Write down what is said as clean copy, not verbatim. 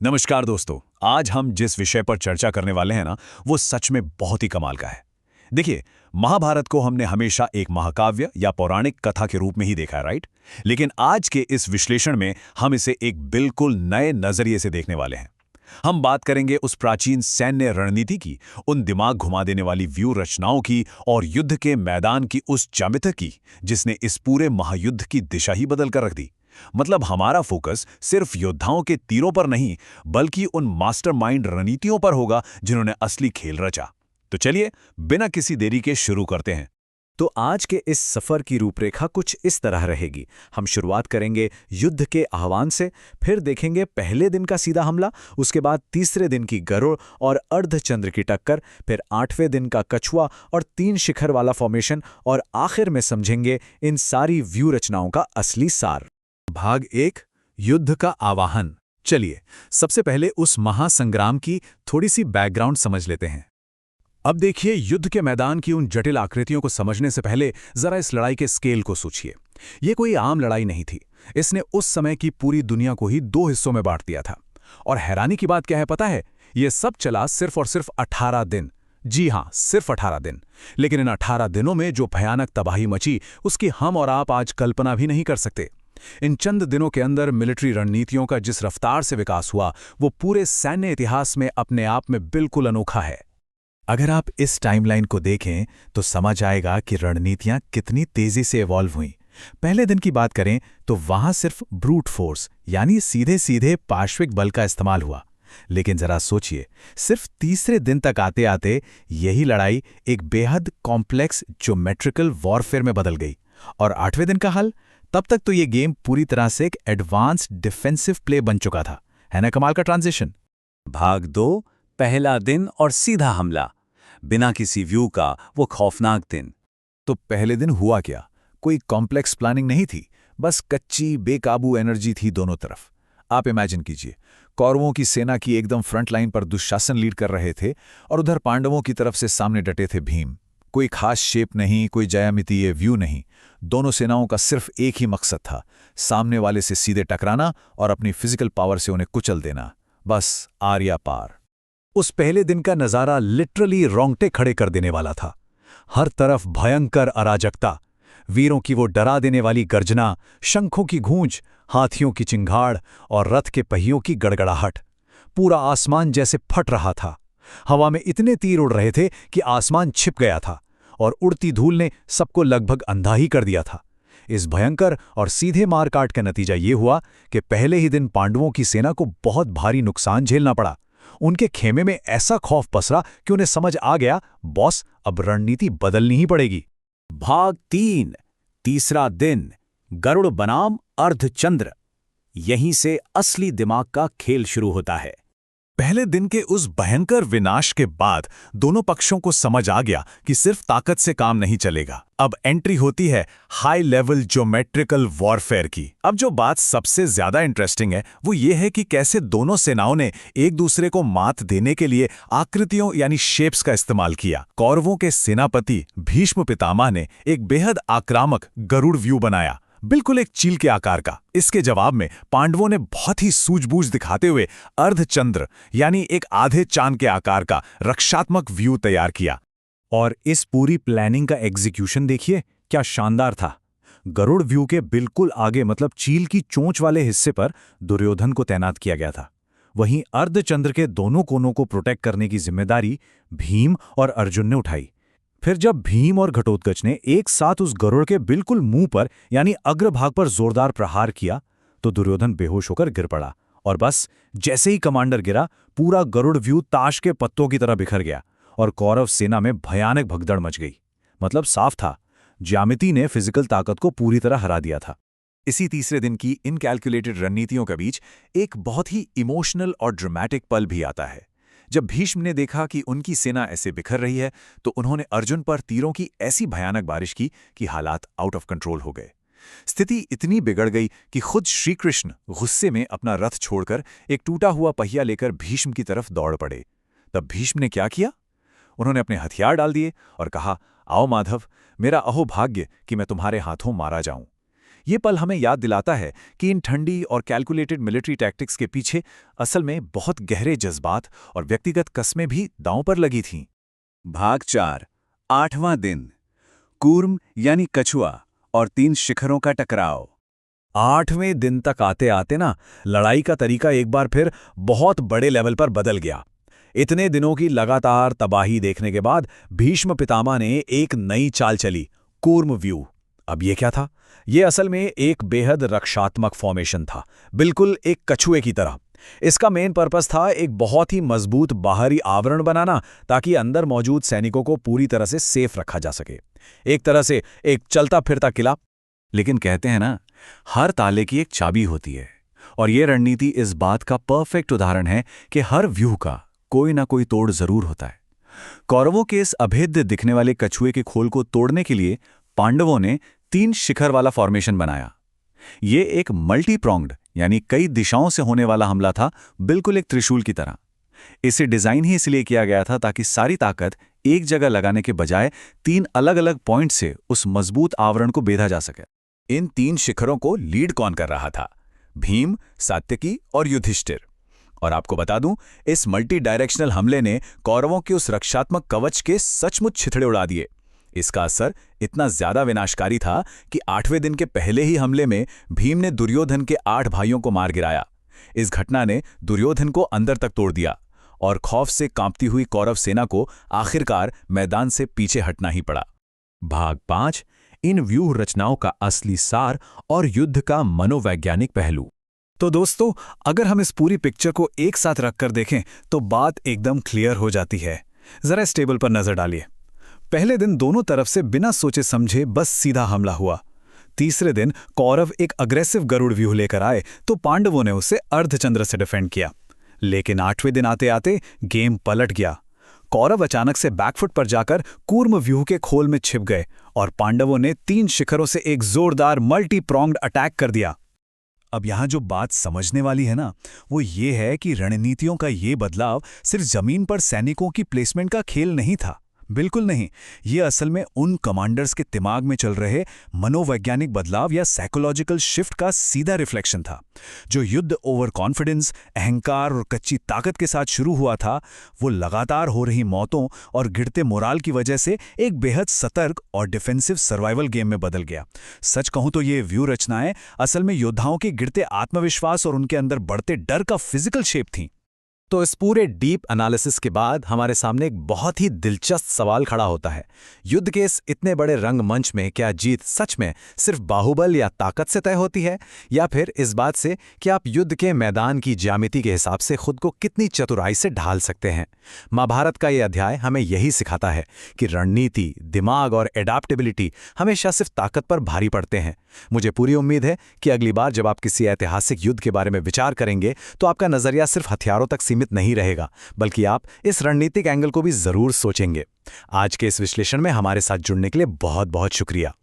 नमस्कार दोस्तों। आज हम जिस विषय पर चर्चा करने वाले हैं ना, वो सच में बहुत ही कमाल का है। देखिए, महाभारत को हमने हमेशा एक महाकाव्य या पौराणिक कथा के रूप में ही देखा है, राइट? लेकिन आज के इस विश्लेषण में हम इसे एक बिल्कुल नए नजरिए से देखने वाले हैं। हम बात करेंगे उस प्राचीन सैन्य रणनीति की, उन दिमाग घुमा देने वाली व्यू रचनाओं की और युद्ध के मैदान की उस ज्यामिति की, जिसने इस पूरे महायुद्ध की दिशा ही बदल कर रख दी। मतलब हमारा फोकस सिर्फ योद्धाओं के तीरों पर नहीं, बल्कि उन मास्टरमाइंड रणनीतियों पर होगा जिन्होंने असली खेल रचा। तो चलिए, बिना किसी देरी के शुरू करते हैं। तो आज के इस सफर की रूपरेखा कुछ इस तरह रहेगी। हम शुरुआत करेंगे युद्ध के आह्वान से, फिर देखेंगे पहले दिन का सीधा हमला, उसके बाद तीसरे दिन की गरुड़ और अर्धचंद्र की टक्कर, फिर 8वें दिन का कछुआ और 3 शिखर वाला फॉर्मेशन, और आखिर में समझेंगे इन सारी व्यू रचनाओं का असली सार। भाग 1, युद्ध का आवाहन। चलिए, सबसे पहले उस महासंग्राम की थोड़ी सी बैकग्राउंड समझ लेते हैं। अब देखिए, युद्ध के मैदान की उन जटिल आकृतियों को समझने से पहले जरा इस लड़ाई के स्केल को सोचिए। ये कोई आम लड़ाई नहीं थी। इसने उस समय की पूरी दुनिया को ही 2 हिस्सों में बांट दिया था। और हैरानी की बात क्या है पता है? ये सब चला सिर्फ और सिर्फ 18 दिन। जी हां, सिर्फ 18 दिन। लेकिन इन 18 दिनों में जो भयानक तबाही मची, उसकी हम और आप आज कल्पना भी नहीं कर सकते। इन चंद दिनों के अंदर मिलिट्री रणनीतियों का जिस रफ्तार से विकास हुआ, वो पूरे सैन्य इतिहास में अपने आप में बिल्कुल अनोखा है। अगर आप इस टाइमलाइन को देखें तो समझ आएगा कि रणनीतियां कितनी तेजी से इवॉल्व हुईं। पहले दिन की बात करें तो वहां सिर्फ ब्रूट फोर्स यानी सीधे सीधे पार्श्विक बल का इस्तेमाल हुआ। लेकिन जरा सोचिए, सिर्फ तीसरे दिन तक आते आते यही लड़ाई एक बेहद कॉम्प्लेक्स ज्योमेट्रिकल वॉरफेयर में बदल गई। और 8वें दिन का हल? तब तक तो ये गेम पूरी तरह से एक एडवांस्ड डिफेंसिव प्ले बन चुका था। है ना कमाल का ट्रांजिशन? भाग 2, पहला दिन और सीधा हमला। बिना किसी व्यू का वो खौफनाक दिन। तो पहले दिन हुआ क्या? कोई कॉम्प्लेक्स प्लानिंग नहीं थी, बस कच्ची बेकाबू एनर्जी थी दोनों तरफ। आप इमेजिन कीजिए, कौरवों की सेना की एकदम फ्रंट लाइन पर दुशासन लीड कर रहे थे और उधर पांडवों की तरफ से सामने डटे थे भीम। कोई खास शेप नहीं, कोई ज्यामितीय व्यू नहीं। दोनों सेनाओं का सिर्फ एक ही मकसद था, सामने वाले से सीधे टकराना और अपनी फिजिकल पावर से उन्हें कुचल देना। बस आर्या पार। उस पहले दिन का नजारा लिटरली रोंगटे खड़े कर देने वाला था। हर तरफ भयंकर अराजकता, वीरों की वो डरा देने वाली गर्जना, शंखों की गूंज, हाथियों की चिंगाड़ और रथ के पहियों की गड़गड़ाहट। पूरा आसमान जैसे फट रहा था। हवा में इतने तीर उड़ रहे थे कि आसमान छिप गया था और उड़ती धूल ने सबको लगभग अंधा ही कर दिया था। इस भयंकर और सीधे मारकाट का नतीजा ये हुआ कि पहले ही दिन पांडवों की सेना को बहुत भारी नुकसान झेलना पड़ा। उनके खेमे में ऐसा खौफ पसरा कि उन्हें समझ आ गया, बॉस, अब रणनीति बदलनी ही पड़ेगी। भाग 3, तीसरा दिन, गरुड़ बनाम अर्धचंद्र। यहीं से असली दिमाग का खेल शुरू होता है। पहले दिन के उस भयंकर विनाश के बाद दोनों पक्षों को समझ आ गया कि सिर्फ ताकत से काम नहीं चलेगा। अब एंट्री होती है हाई लेवल ज्योमेट्रिकल वॉरफेयर की। अब जो बात सबसे ज्यादा इंटरेस्टिंग है वो ये है कि कैसे दोनों सेनाओं ने एक दूसरे को मात देने के लिए आकृतियों यानी शेप्स का इस्तेमाल किया। कौरवों के सेनापति भीष्म पितामह ने एक बेहद आक्रामक गरुड़ व्यू बनाया, बिल्कुल एक चील के आकार का। इसके जवाब में पांडवों ने बहुत ही सूझबूझ दिखाते हुए अर्धचंद्र यानी एक आधे चांद के आकार का रक्षात्मक व्यू तैयार किया। और इस पूरी प्लानिंग का एग्जीक्यूशन देखिए, क्या शानदार था। गरुड़ व्यू के बिल्कुल आगे, मतलब चील की चोंच वाले हिस्से पर दुर्योधन को तैनात किया गया था। वहीं अर्धचंद्र के दोनों कोनों को प्रोटेक्ट करने की जिम्मेदारी भीम और अर्जुन ने उठाई। फिर जब भीम और घटोत्कच ने एक साथ उस गरुड़ के बिल्कुल मुंह पर यानी अग्रभाग पर जोरदार प्रहार किया तो दुर्योधन बेहोश होकर गिर पड़ा। और बस जैसे ही कमांडर गिरा, पूरा गरुड़ व्यू ताश के पत्तों की तरह बिखर गया और कौरव सेना में भयानक भगदड़ मच गई। मतलब साफ था, ज्यामिति ने फिजिकल ताकत को पूरी तरह हरा दिया था। इसी तीसरे दिन की इनकैलकुलेटेड रणनीतियों के बीच एक बहुत ही इमोशनल और ड्रामेटिक पल भी आता है। जब भीष्म ने देखा कि उनकी सेना ऐसे बिखर रही है, तो उन्होंने अर्जुन पर तीरों की ऐसी भयानक बारिश की कि हालात आउट ऑफ कंट्रोल हो गए। स्थिति इतनी बिगड़ गई कि खुद श्री कृष्ण गुस्से में अपना रथ छोड़कर एक टूटा हुआ पहिया लेकर भीष्म की तरफ दौड़ पड़े। तब भीष्म ने क्या किया? उन्होंने अपने हथियार डाल दिए और कहा, आओ माधव, मेरा अहोभाग्य कि मैं तुम्हारे हाथों मारा जाऊं। ये पल हमें याद दिलाता है कि इन ठंडी और कैलकुलेटेड मिलिट्री टैक्टिक्स के पीछे असल में बहुत गहरे जज्बात और व्यक्तिगत कस्में भी दांव पर लगी थीं। भाग 4, 8वां दिन। कूर्म यानी कछुआ और 3 शिखरों का टकराव। 8वें दिन तक आते आते ना लड़ाई का तरीका एक बार फिर बहुत बड़े लेवल पर बदल गया। इतने दिनों की लगातार तबाही देखने के बाद भीष्म पितामह ने एक नई चाल चली, कूर्म व्यू। अब ये क्या था? ये असल में एक बेहद रक्षात्मक फॉर्मेशन था, बिल्कुल एक कछुए की तरह। इसका मेन पर्पस था एक बहुत ही मजबूत बाहरी आवरण बनाना, ताकि अंदर मौजूद सैनिकों को पूरी तरह से सेफ रखा जा सके। एक तरह से एक चलता फिरता किला। लेकिन कहते हैं ना, हर ताले की एक चाबी होती है, और ये रणनीति इस बात का परफेक्ट उदाहरण है कि हर व्यूह का कोई ना कोई तोड़ जरूर होता है। कौरवों के इस अभेद्य दिखने वाले कछुए के खोल को तोड़ने के लिए पांडवों ने 3 शिखर वाला फॉर्मेशन बनाया। ये एक मल्टी प्रोंग्ड यानी कई दिशाओं से होने वाला हमला था, बिल्कुल एक त्रिशूल की तरह। इसे डिजाइन ही इसलिए किया गया था ताकि सारी ताकत एक जगह लगाने के बजाय 3 अलग-अलग पॉइंट से उस मजबूत आवरण को बेधा जा सके। इन 3 शिखरों को लीड कौन कर रहा था? भीम, सात्यकी और युधिष्ठिर। और आपको बता दूं, इस मल्टी डायरेक्शनल हमले ने कौरवों के उस रक्षात्मक कवच के सचमुच छितड़े उड़ा दिए। इसका असर इतना ज्यादा विनाशकारी था कि 8वें दिन के पहले ही हमले में भीम ने दुर्योधन के 8 भाइयों को मार गिराया। इस घटना ने दुर्योधन को अंदर तक तोड़ दिया और खौफ से कांपती हुई कौरव सेना को आखिरकार मैदान से पीछे हटना ही पड़ा। भाग 5, इन व्यूह रचनाओं का असली सार और युद्ध का मनोवैज्ञानिक पहलू। तो दोस्तों, अगर हम इस पूरी पिक्चर को एक साथ रखकर देखें तो बात एकदम क्लियर हो जाती है। जरा इस टेबल पर नजर डालिए। पहले दिन दोनों तरफ से बिना सोचे समझे बस सीधा हमला हुआ। तीसरे दिन कौरव एक अग्रेसिव गरुड़ व्यूह लेकर आए तो पांडवों ने उसे अर्धचंद्र से डिफेंड किया। लेकिन 8वें दिन आते आते गेम पलट गया। कौरव अचानक से बैकफुट पर जाकर कूर्म व्यूह के खोल में छिप गए और पांडवों ने 3 शिखरों से एक जोरदार मल्टी प्रोंग्ड अटैक कर दिया। अब यहां जो बात समझने वाली है ना, वो ये है कि रणनीतियों का ये बदलाव सिर्फ जमीन पर सैनिकों की प्लेसमेंट का खेल नहीं था। बिल्कुल नहीं, ये असल में उन कमांडर्स के दिमाग में चल रहे मनोवैज्ञानिक बदलाव या साइकोलॉजिकल शिफ्ट का सीधा रिफ्लेक्शन था। जो युद्ध ओवर कॉन्फिडेंस, अहंकार और कच्ची ताकत के साथ शुरू हुआ था, वो लगातार हो रही मौतों और गिरते मोराल की वजह से एक बेहद सतर्क और डिफेंसिव सर्वाइवल गेम में बदल गया। सच कहूं तो ये व्यू रचनाएं असल में योद्धाओं के गिरते आत्मविश्वास और उनके अंदर बढ़ते डर का फिजिकल शेप थी। तो इस पूरे डीप एनालिसिस के बाद हमारे सामने एक बहुत ही दिलचस्प सवाल खड़ा होता है। युद्ध के इस इतने बड़े रंगमंच में क्या जीत सच में सिर्फ बाहुबल या ताकत से तय होती है, या फिर इस बात से कि आप युद्ध के मैदान की ज्यामिति के हिसाब से खुद को कितनी चतुराई से ढाल सकते हैं? महाभारत का ये अध्याय हमें यही सिखाता है कि रणनीति, दिमाग और एडाप्टेबिलिटी हमेशा सिर्फ ताकत पर भारी पड़ते हैं। मुझे पूरी उम्मीद है कि अगली बार जब आप किसी ऐतिहासिक युद्ध के बारे में विचार करेंगे तो आपका नजरिया सिर्फ हथियारों तक सीमित नहीं रहेगा, बल्कि आप इस रणनीतिक एंगल को भी जरूर सोचेंगे। आज के इस विश्लेषण में हमारे साथ जुड़ने के लिए बहुत बहुत शुक्रिया।